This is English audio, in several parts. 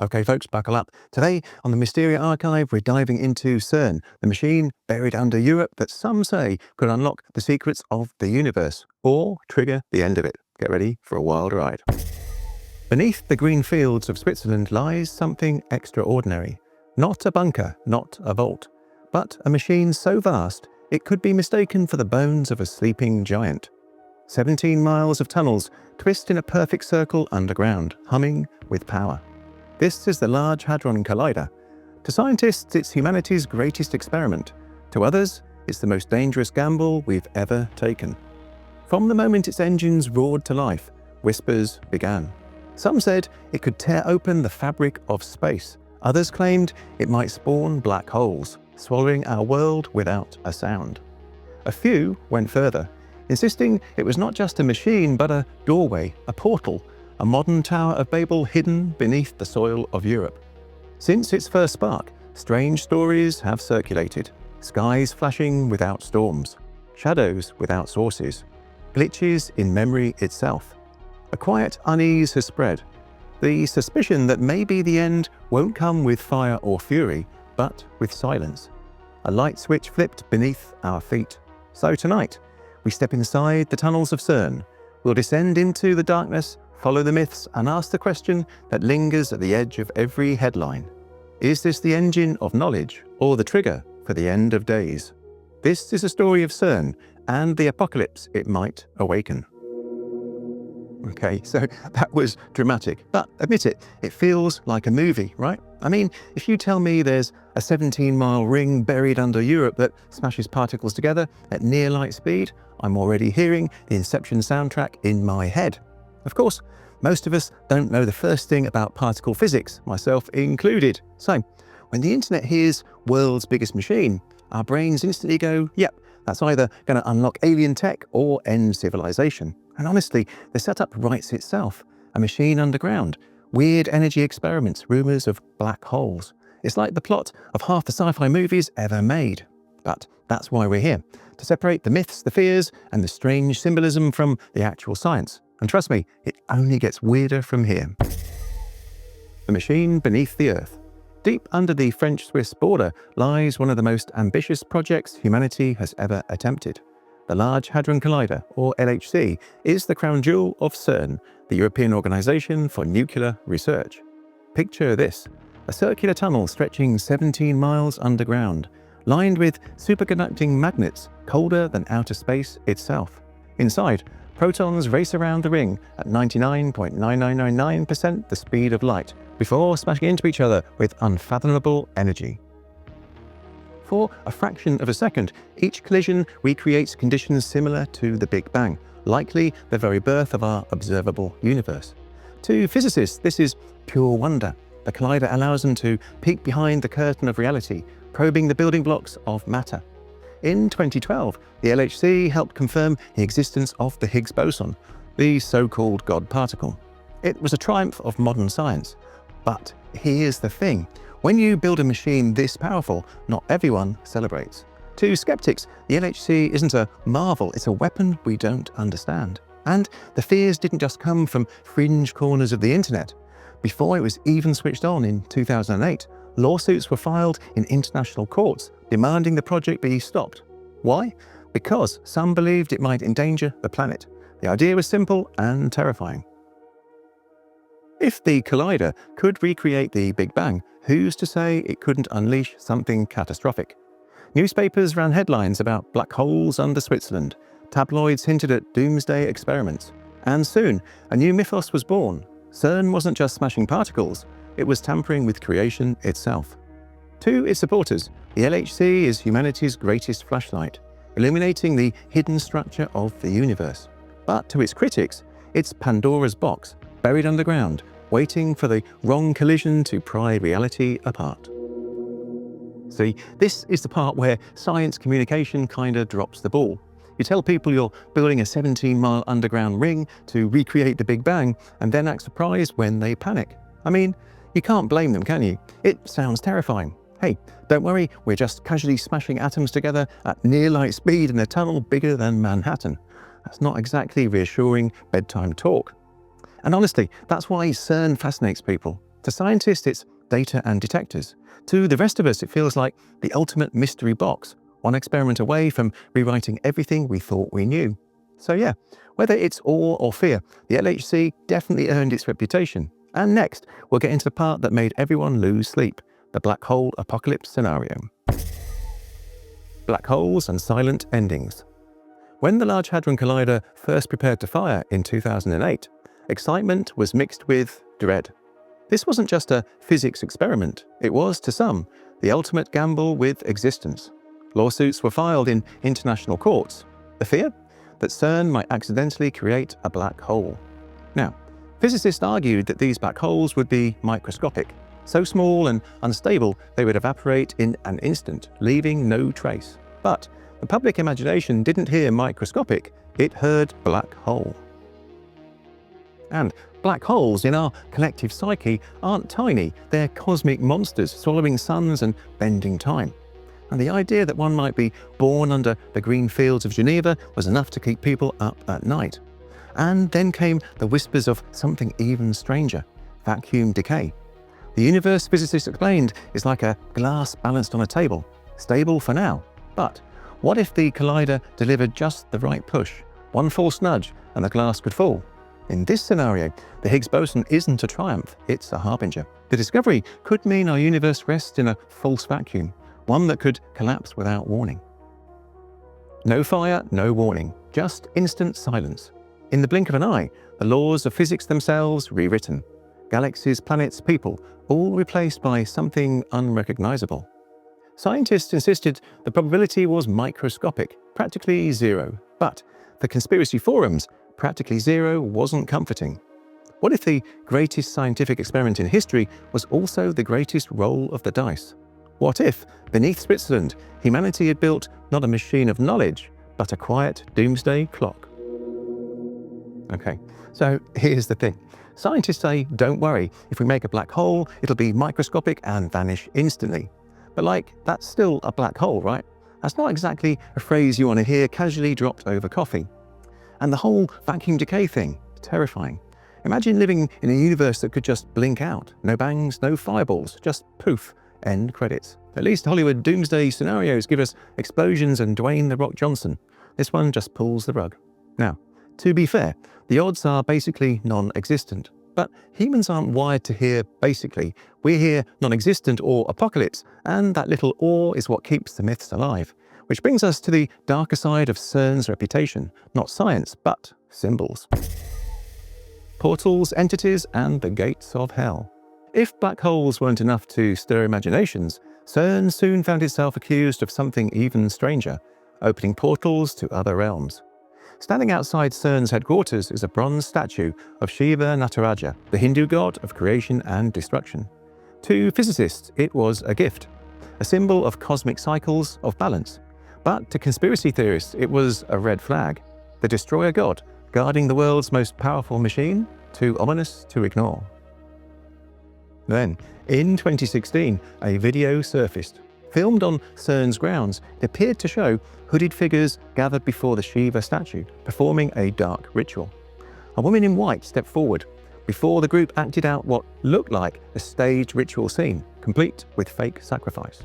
Okay folks, buckle up. Today on the Mysteria Archive we're diving into CERN, the machine buried under Europe that some say could unlock the secrets of the universe, or trigger the end of it. Get ready for a wild ride. Beneath the green fields of Switzerland lies something extraordinary. Not a bunker, not a vault, but a machine so vast it could be mistaken for the bones of a sleeping giant. 17 miles of tunnels twist in a perfect circle underground, humming with power. This is the Large Hadron Collider. To scientists, it's humanity's greatest experiment. To others, it's the most dangerous gamble we've ever taken. From the moment its engines roared to life, whispers began. Some said it could tear open the fabric of space. Others claimed it might spawn black holes, swallowing our world without a sound. A few went further, insisting it was not just a machine but a doorway, a portal, a modern Tower of Babel hidden beneath the soil of Europe. Since its first spark, strange stories have circulated. Skies flashing without storms, shadows without sources, glitches in memory itself. A quiet unease has spread. The suspicion that maybe the end won't come with fire or fury, but with silence. A light switch flipped beneath our feet. So tonight, we step inside the tunnels of CERN. We'll descend into the darkness, follow the myths, and ask the question that lingers at the edge of every headline. Is this the engine of knowledge, or the trigger for the end of days? This is a story of CERN and the apocalypse it might awaken. Okay, so that was dramatic, but admit it, it feels like a movie, right? I mean, if you tell me there's a 17-mile ring buried under Europe that smashes particles together at near light speed, I'm already hearing the Inception soundtrack in my head. Of course, most of us don't know the first thing about particle physics, myself included. So, when the internet hears world's biggest machine, our brains instantly go, yep, that's either going to unlock alien tech or end civilization. And honestly, the setup writes itself. A machine underground, weird energy experiments, rumors of black holes. It's like the plot of half the sci-fi movies ever made. But that's why we're here, to separate the myths, the fears, and the strange symbolism from the actual science. And trust me, it only gets weirder from here. The machine beneath the Earth. Deep under the French-Swiss border lies one of the most ambitious projects humanity has ever attempted. The Large Hadron Collider, or LHC, is the crown jewel of CERN, the European Organization for Nuclear Research. Picture this, a circular tunnel stretching 17 miles underground, lined with superconducting magnets colder than outer space itself. Inside, protons race around the ring at 99.9999% the speed of light, before smashing into each other with unfathomable energy. For a fraction of a second, each collision recreates conditions similar to the Big Bang, likely the very birth of our observable universe. To physicists, this is pure wonder. The collider allows them to peek behind the curtain of reality, probing the building blocks of matter. In 2012, the LHC helped confirm the existence of the Higgs boson, the so-called God particle. It was a triumph of modern science. But here's the thing. When you build a machine this powerful, not everyone celebrates. To skeptics, the LHC isn't a marvel, it's a weapon we don't understand. And the fears didn't just come from fringe corners of the internet. Before it was even switched on in 2008, lawsuits were filed in international courts demanding the project be stopped. Why? Because some believed it might endanger the planet. The idea was simple and terrifying. If the collider could recreate the Big Bang, who's to say it couldn't unleash something catastrophic? Newspapers ran headlines about black holes under Switzerland. Tabloids hinted at doomsday experiments. And soon, a new mythos was born. CERN wasn't just smashing particles, it was tampering with creation itself. To its supporters, the LHC is humanity's greatest flashlight, illuminating the hidden structure of the universe. But to its critics, it's Pandora's box, buried underground, waiting for the wrong collision to pry reality apart. See, this is the part where science communication kinda drops the ball. You tell people you're building a 17-mile underground ring to recreate the Big Bang, and then act surprised when they panic. I mean, you can't blame them, can you? It sounds terrifying. Hey, don't worry, we're just casually smashing atoms together at near light speed in a tunnel bigger than Manhattan. That's not exactly reassuring bedtime talk. And honestly, that's why CERN fascinates people. To scientists, it's data and detectors. To the rest of us, it feels like the ultimate mystery box, one experiment away from rewriting everything we thought we knew. So yeah, whether it's awe or fear, the LHC definitely earned its reputation. And next, we'll get into the part that made everyone lose sleep, the black hole apocalypse scenario. Black holes and silent endings. When the Large Hadron Collider first prepared to fire in 2008, excitement was mixed with dread. This wasn't just a physics experiment, it was, to some, the ultimate gamble with existence. Lawsuits were filed in international courts. The fear? That CERN might accidentally create a black hole. Now, physicists argued that these black holes would be microscopic, so small and unstable they would evaporate in an instant, leaving no trace. But the public imagination didn't hear microscopic, it heard black hole. And black holes in our collective psyche aren't tiny, they're cosmic monsters swallowing suns and bending time. And the idea that one might be born under the green fields of Geneva was enough to keep people up at night. And then came the whispers of something even stranger, vacuum decay. The universe, physicists explained, is like a glass balanced on a table, stable for now. But what if the collider delivered just the right push, one false nudge, and the glass could fall? In this scenario, the Higgs boson isn't a triumph, it's a harbinger. The discovery could mean our universe rests in a false vacuum, one that could collapse without warning. No fire, no warning, just instant silence. In the blink of an eye, the laws of physics themselves rewritten. Galaxies, planets, people, all replaced by something unrecognizable. Scientists insisted the probability was microscopic, practically zero. But for conspiracy forums, practically zero wasn't comforting. What if the greatest scientific experiment in history was also the greatest roll of the dice? What if, beneath Switzerland, humanity had built not a machine of knowledge, but a quiet doomsday clock? Okay, so here's the thing. Scientists say, don't worry, if we make a black hole, it'll be microscopic and vanish instantly. But that's still a black hole, right? That's not exactly a phrase you want to hear casually dropped over coffee. And the whole vacuum decay thing, terrifying. Imagine living in a universe that could just blink out. No bangs, no fireballs, just poof. End credits. At least Hollywood doomsday scenarios give us explosions and Dwayne "The Rock" Johnson. This one just pulls the rug. Now, to be fair, the odds are basically non-existent. But humans aren't wired to hear basically. We hear non-existent or apocalypse, and that little awe is what keeps the myths alive. Which brings us to the darker side of CERN's reputation. Not science, but symbols. Portals, entities, and the gates of hell. If black holes weren't enough to stir imaginations, CERN soon found itself accused of something even stranger, opening portals to other realms. Standing outside CERN's headquarters is a bronze statue of Shiva, the Hindu god of creation and destruction. To physicists, it was a gift, a symbol of cosmic cycles of balance. But to conspiracy theorists, it was a red flag, the destroyer god, guarding the world's most powerful machine, too ominous to ignore. Then, in 2016, a video surfaced. Filmed on CERN's grounds, it appeared to show hooded figures gathered before the Shiva statue, performing a dark ritual. A woman in white stepped forward, before the group acted out what looked like a staged ritual scene, complete with fake sacrifice.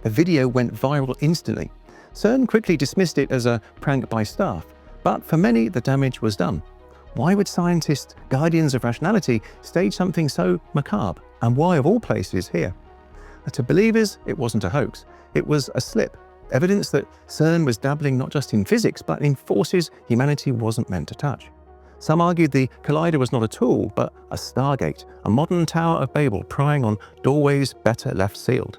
The video went viral instantly. CERN quickly dismissed it as a prank by staff, but for many the damage was done. Why would scientists, guardians of rationality, stage something so macabre? And why, of all places, here? To believers, it wasn't a hoax. It was a slip, evidence that CERN was dabbling not just in physics, but in forces humanity wasn't meant to touch. Some argued the collider was not a tool, but a stargate, a modern Tower of Babel prying on doorways better left sealed.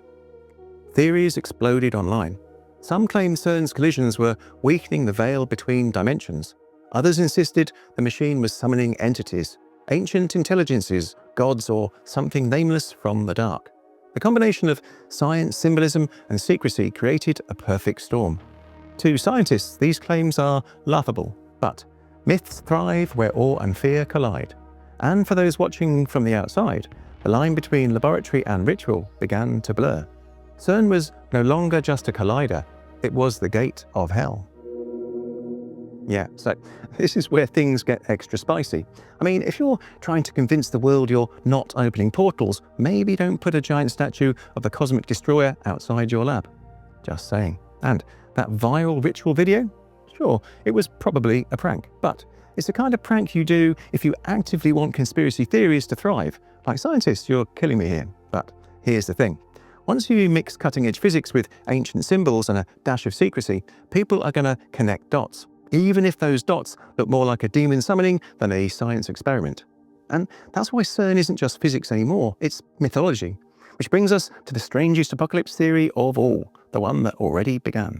Theories exploded online. Some claimed CERN's collisions were weakening the veil between dimensions. Others insisted the machine was summoning entities, ancient intelligences, gods, or something nameless from the dark. The combination of science, symbolism, and secrecy created a perfect storm. To scientists, these claims are laughable, but myths thrive where awe and fear collide. And for those watching from the outside, the line between laboratory and ritual began to blur. CERN was no longer just a collider, it was the gate of hell. Yeah, so this is where things get extra spicy. I mean, if you're trying to convince the world you're not opening portals, maybe don't put a giant statue of the cosmic destroyer outside your lab. Just saying. And that viral ritual video? Sure, it was probably a prank, but it's the kind of prank you do if you actively want conspiracy theories to thrive. Like, scientists, you're killing me here. But here's the thing. Once you mix cutting-edge physics with ancient symbols and a dash of secrecy, people are going to connect dots, even if those dots look more like a demon summoning than a science experiment. And that's why CERN isn't just physics anymore, it's mythology. Which brings us to the strangest apocalypse theory of all, the one that already began.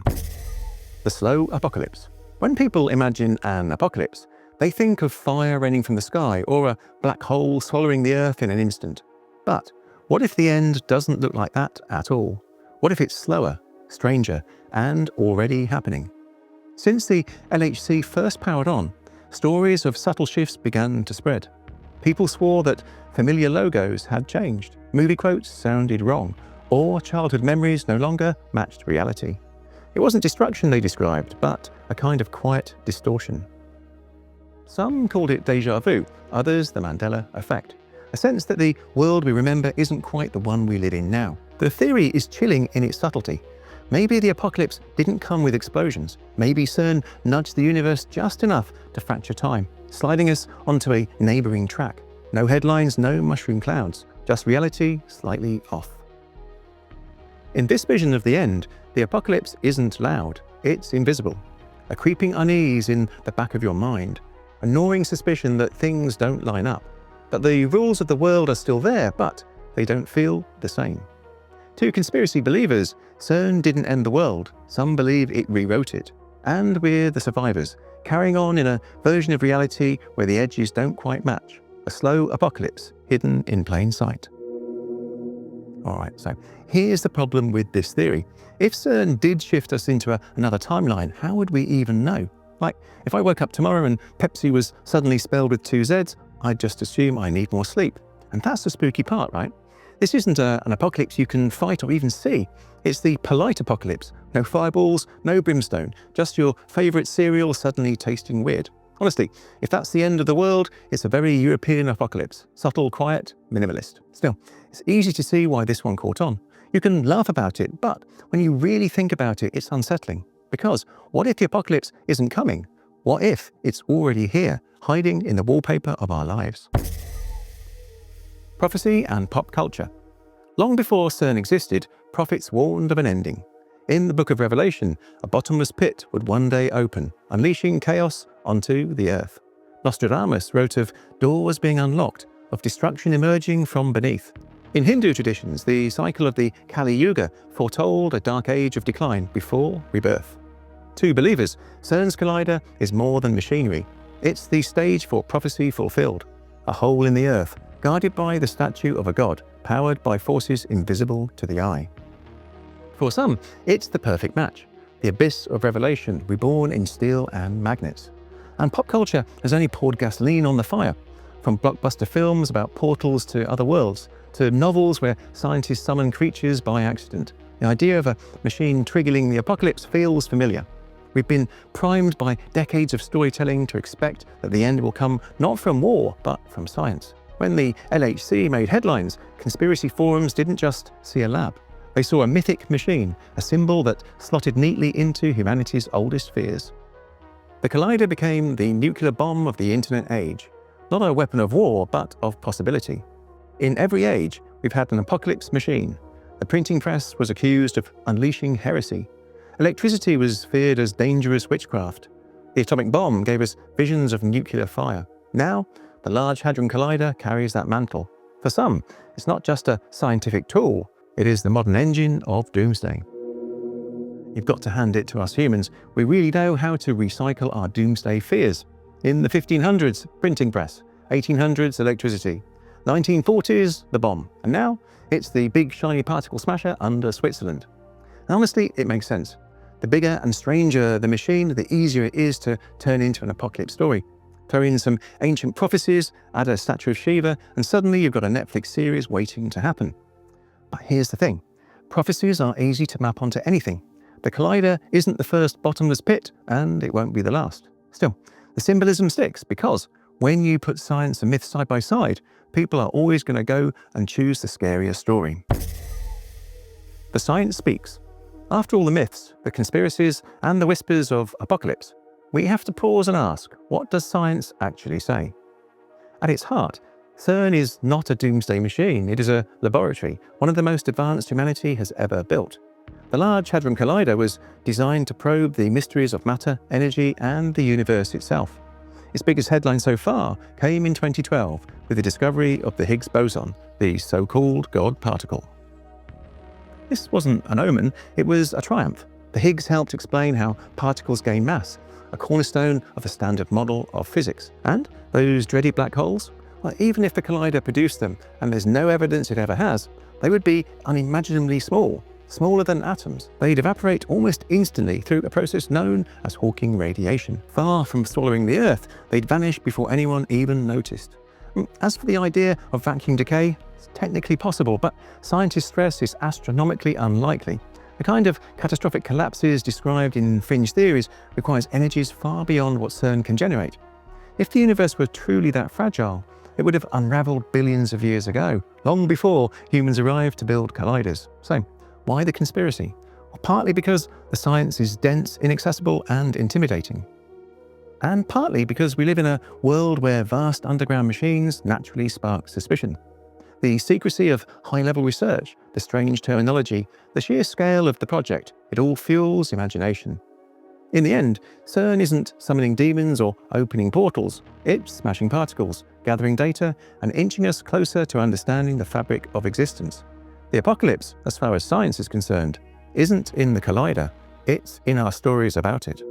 The slow apocalypse. When people imagine an apocalypse, they think of fire raining from the sky or a black hole swallowing the earth in an instant. But what if the end doesn't look like that at all? What if it's slower, stranger, and already happening? Since the LHC first powered on, stories of subtle shifts began to spread. People swore that familiar logos had changed, movie quotes sounded wrong, or childhood memories no longer matched reality. It wasn't destruction they described, but a kind of quiet distortion. Some called it déjà vu, others the Mandela Effect, a sense that the world we remember isn't quite the one we live in now. The theory is chilling in its subtlety. Maybe the apocalypse didn't come with explosions. Maybe CERN nudged the universe just enough to fracture time, sliding us onto a neighbouring track. No headlines, no mushroom clouds, just reality slightly off. In this vision of the end, the apocalypse isn't loud, it's invisible. A creeping unease in the back of your mind, a gnawing suspicion that things don't line up, that the rules of the world are still there, but they don't feel the same. To conspiracy believers, CERN didn't end the world. Some believe it rewrote it. And we're the survivors, carrying on in a version of reality where the edges don't quite match. A slow apocalypse hidden in plain sight. Alright, so here's the problem with this theory. If CERN did shift us into another timeline, how would we even know? Like, if I woke up tomorrow and Pepsi was suddenly spelled with 2 Zs, I'd just assume I need more sleep. And that's the spooky part, right? This isn't an apocalypse you can fight or even see. It's the polite apocalypse. No fireballs, no brimstone, just your favourite cereal suddenly tasting weird. Honestly, if that's the end of the world, it's a very European apocalypse. Subtle, quiet, minimalist. Still, it's easy to see why this one caught on. You can laugh about it, but when you really think about it, it's unsettling. Because what if the apocalypse isn't coming? What if it's already here, hiding in the wallpaper of our lives? Prophecy and pop culture. Long before CERN existed, prophets warned of an ending. In the book of Revelation, a bottomless pit would one day open, unleashing chaos onto the earth. Nostradamus wrote of doors being unlocked, of destruction emerging from beneath. In Hindu traditions, the cycle of the Kali Yuga foretold a dark age of decline before rebirth. To believers, CERN's collider is more than machinery. It's the stage for prophecy fulfilled, a hole in the earth, guarded by the statue of a god, powered by forces invisible to the eye. For some, it's the perfect match, the abyss of revelation reborn in steel and magnets. And pop culture has only poured gasoline on the fire, from blockbuster films about portals to other worlds, to novels where scientists summon creatures by accident. The idea of a machine triggering the apocalypse feels familiar. We've been primed by decades of storytelling to expect that the end will come not from war, but from science. When the LHC made headlines, conspiracy forums didn't just see a lab. They saw a mythic machine, a symbol that slotted neatly into humanity's oldest fears. The collider became the nuclear bomb of the internet age. Not a weapon of war, but of possibility. In every age, we've had an apocalypse machine. The printing press was accused of unleashing heresy. Electricity was feared as dangerous witchcraft. The atomic bomb gave us visions of nuclear fire. Now, the Large Hadron Collider carries that mantle. For some, it's not just a scientific tool, it is the modern engine of doomsday. You've got to hand it to us humans. We really know how to recycle our doomsday fears. In the 1500s, printing press. 1800s, electricity. 1940s, the bomb. And now, it's the big shiny particle smasher under Switzerland. And honestly, it makes sense. The bigger and stranger the machine, the easier it is to turn into an apocalypse story. Throw in some ancient prophecies, add a statue of Shiva, and suddenly you've got a Netflix series waiting to happen. But here's the thing. Prophecies are easy to map onto anything. The collider isn't the first bottomless pit, and it won't be the last. Still, the symbolism sticks because when you put science and myth side by side, people are always going to go and choose the scarier story. The science speaks. After all the myths, the conspiracies, and the whispers of apocalypse, we have to pause and ask, what does science actually say? At its heart, CERN is not a doomsday machine. It is a laboratory, one of the most advanced humanity has ever built. The Large Hadron Collider was designed to probe the mysteries of matter, energy, and the universe itself. Its biggest headline so far came in 2012 with the discovery of the Higgs boson, the so-called God particle. This wasn't an omen, it was a triumph. The Higgs helped explain how particles gain mass, a cornerstone of the standard model of physics. And those dreaded black holes? Well, even if the collider produced them, and there's no evidence it ever has, they would be unimaginably small, smaller than atoms. They'd evaporate almost instantly through a process known as Hawking radiation. Far from swallowing the Earth, they'd vanish before anyone even noticed. As for the idea of vacuum decay, it's technically possible, but scientists stress it's astronomically unlikely. The kind of catastrophic collapses described in fringe theories requires energies far beyond what CERN can generate. If the universe were truly that fragile, it would have unraveled billions of years ago, long before humans arrived to build colliders. So, why the conspiracy? Well, partly because the science is dense, inaccessible, and intimidating. And partly because we live in a world where vast underground machines naturally spark suspicion. The secrecy of high-level research, the strange terminology, the sheer scale of the project, it all fuels imagination. In the end, CERN isn't summoning demons or opening portals. It's smashing particles, gathering data, and inching us closer to understanding the fabric of existence. The apocalypse, as far as science is concerned, isn't in the collider, it's in our stories about it.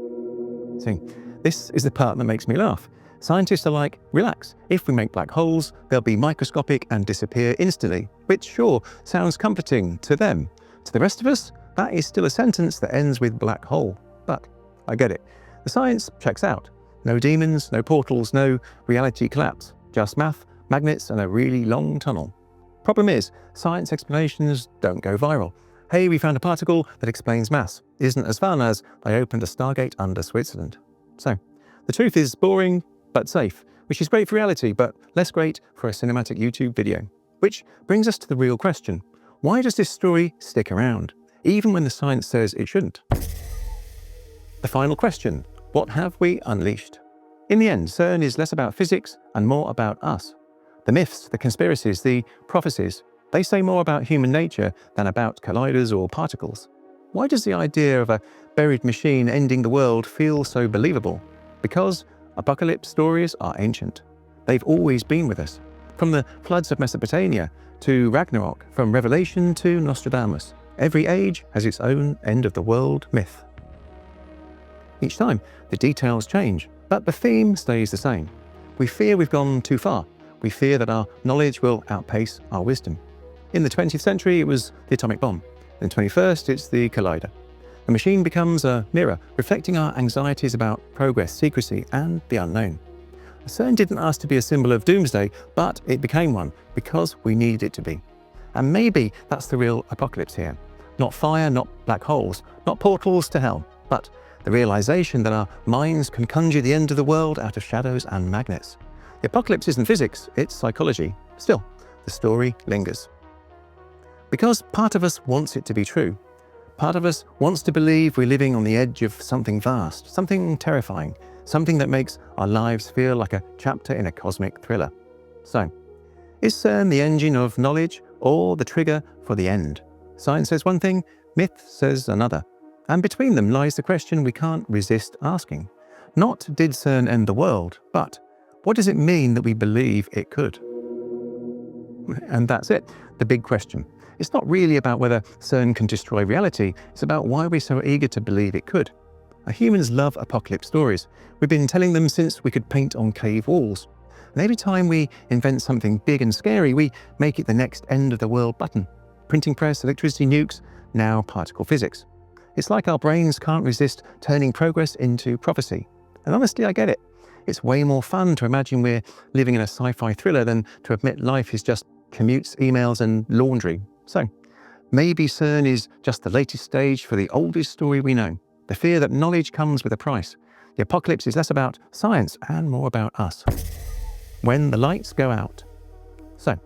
See, this is the part that makes me laugh. Scientists are like, relax, if we make black holes, they'll be microscopic and disappear instantly, which sure sounds comforting to them. To the rest of us, that is still a sentence that ends with black hole. But I get it. The science checks out. No demons, no portals, no reality collapse. Just math, magnets, and a really long tunnel. Problem is, science explanations don't go viral. Hey, we found a particle that explains mass isn't as fun as they opened a Stargate under Switzerland. So, the truth is boring but safe, which is great for reality but less great for a cinematic YouTube video. Which brings us to the real question. Why does this story stick around, even when the science says it shouldn't? The final question, what have we unleashed? In the end, CERN is less about physics and more about us. The myths, the conspiracies, the prophecies, they say more about human nature than about colliders or particles. Why does the idea of a buried machine ending the world feel so believable? Because apocalypse stories are ancient. They've always been with us. From the floods of Mesopotamia to Ragnarok, from Revelation to Nostradamus, every age has its own end-of-the-world myth. Each time, the details change, but the theme stays the same. We fear we've gone too far. We fear that our knowledge will outpace our wisdom. In the 20th century, it was the atomic bomb. In the 21st, it's the collider. The machine becomes a mirror, reflecting our anxieties about progress, secrecy, and the unknown. CERN didn't ask to be a symbol of doomsday, but it became one because we needed it to be. And maybe that's the real apocalypse here. Not fire, not black holes, not portals to hell, but the realization that our minds can conjure the end of the world out of shadows and magnets. The apocalypse isn't physics, it's psychology. Still, the story lingers. Because part of us wants it to be true. Part of us wants to believe we're living on the edge of something vast, something terrifying, something that makes our lives feel like a chapter in a cosmic thriller. So, is CERN the engine of knowledge or the trigger for the end? Science says one thing, myth says another. And between them lies the question we can't resist asking. Not did CERN end the world, but what does it mean that we believe it could? And that's it, the big question. It's not really about whether CERN can destroy reality, it's about why we're so eager to believe it could. Humans love apocalypse stories. We've been telling them since we could paint on cave walls. And every time we invent something big and scary, we make it the next end-of-the-world button. Printing press, electricity, nukes, now particle physics. It's like our brains can't resist turning progress into prophecy. And honestly, I get it. It's way more fun to imagine we're living in a sci-fi thriller than to admit life is just commutes, emails, and laundry. So, maybe CERN is just the latest stage for the oldest story we know. The fear that knowledge comes with a price. The apocalypse is less about science and more about us. When the lights go out. So,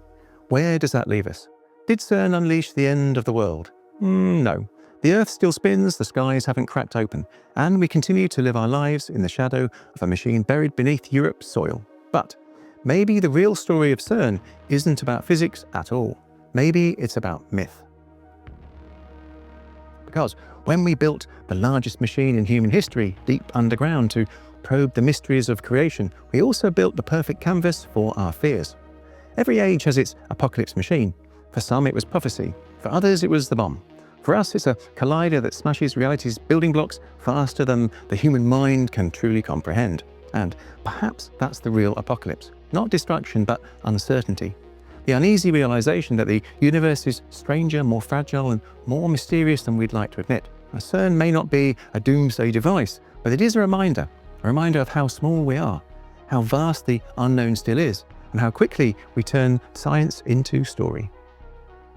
where does that leave us? Did CERN unleash the end of the world? No. The Earth still spins, the skies haven't cracked open, and we continue to live our lives in the shadow of a machine buried beneath Europe's soil. But maybe the real story of CERN isn't about physics at all. Maybe it's about myth. Because when we built the largest machine in human history deep underground to probe the mysteries of creation, we also built the perfect canvas for our fears. Every age has its apocalypse machine. For some it was prophecy, for others it was the bomb. For us it's a collider that smashes reality's building blocks faster than the human mind can truly comprehend. And perhaps that's the real apocalypse. Not destruction, but uncertainty. The uneasy realization that the universe is stranger, more fragile, and more mysterious than we'd like to admit. CERN may not be a doomsday device, but it is a reminder of how small we are, how vast the unknown still is, and how quickly we turn science into story.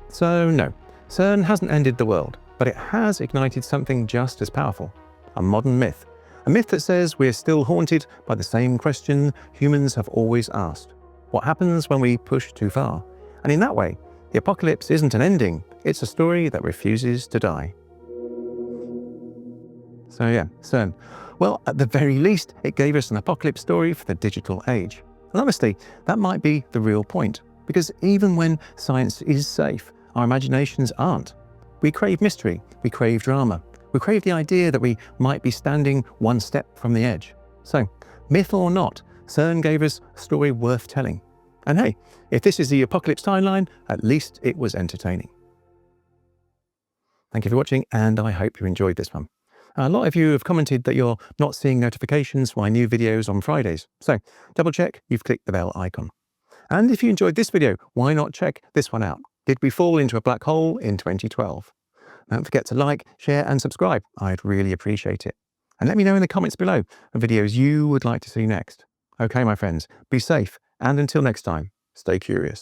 So no, CERN hasn't ended the world, but it has ignited something just as powerful, a modern myth. A myth that says we're still haunted by the same question humans have always asked. What happens when we push too far? And in that way, the apocalypse isn't an ending, it's a story that refuses to die. So yeah, CERN. Well, at the very least, it gave us an apocalypse story for the digital age. And honestly, that might be the real point, because even when science is safe, our imaginations aren't. We crave mystery, we crave drama, we crave the idea that we might be standing one step from the edge. So, myth or not, CERN gave us a story worth telling. And hey, if this is the apocalypse timeline, at least it was entertaining. Thank you for watching, and I hope you enjoyed this one. A lot of you have commented that you're not seeing notifications for my new videos on Fridays, so double check you've clicked the bell icon. And if you enjoyed this video, why not check this one out? Did we fall into a black hole in 2012? Don't forget to like, share and subscribe. I'd really appreciate it. And let me know in the comments below the videos you would like to see next. Okay, my friends, be safe, and until next time, stay curious.